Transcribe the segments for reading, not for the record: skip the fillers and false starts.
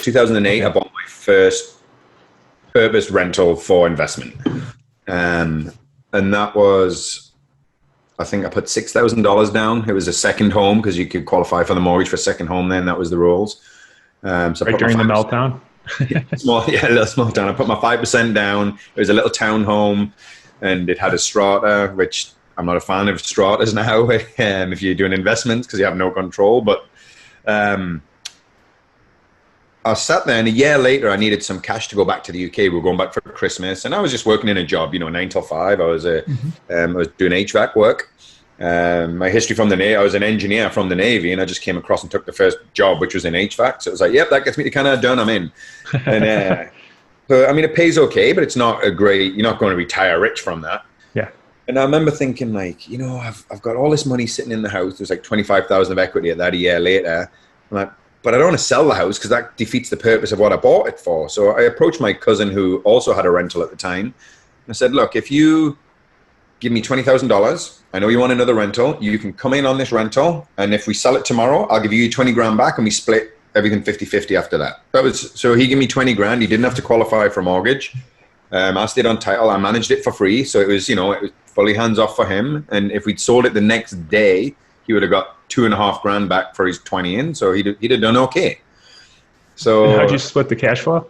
2008, I bought my first purpose rental for investment. And that was, I think I put $6,000 down. It was a second home because you could qualify for the mortgage for a second home then. That was the rules. So right during the meltdown? A little small town. I put my 5% down. It was a little townhome, and it had a strata, which I'm not a fan of stratas now if you're doing investments because you have no control. But I sat there, and a year later, I needed some cash to go back to the UK. We were going back for Christmas, and I was just working in a job, 9 till 5. I was doing HVAC work. My history from the Navy, I was an engineer from the Navy, and I just came across and took the first job, which was in HVAC. So it was like, yep, that gets me to Canada, done, I'm in. And so, I mean, it pays okay, but it's not a great, you're not going to retire rich from that. Yeah. And I remember thinking like, I've got all this money sitting in the house. There's like 25,000 of equity at that a year later. I'm like, but I don't want to sell the house because that defeats the purpose of what I bought it for. So I approached my cousin who also had a rental at the time. I said, look, if you give me $20,000, I know you want another rental. You can come in on this rental. And if we sell it tomorrow, I'll give you 20 grand back and we split everything 50-50 after that. So he gave me 20 grand. He didn't have to qualify for a mortgage. I stayed on title. I managed it for free. So it was, it was fully hands off for him. And if we'd sold it the next day, he would have got 2.5 grand back for his 20 in. So he'd have done okay. So and how'd you split the cash flow?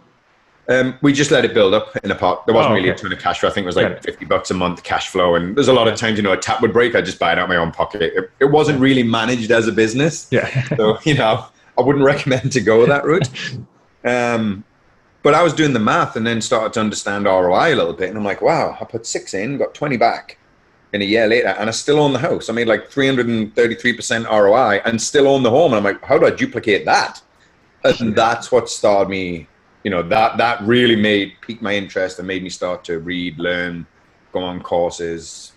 We just let it build up in a pot. There wasn't really a ton of cash flow. I think it was like $50 a month cash flow. And there's a lot of times, a tap would break. I'd just buy it out of my own pocket. It wasn't really managed as a business. Yeah. So, I wouldn't recommend to go that route. But I was doing the math and then started to understand ROI a little bit. And I'm like, wow, I put 6 in, got 20 back in a year later, and I still own the house. I made like 333% ROI and still own the home. And I'm like, how do I duplicate that? And that's what started me, that really piqued my interest and made me start to read, learn, go on courses,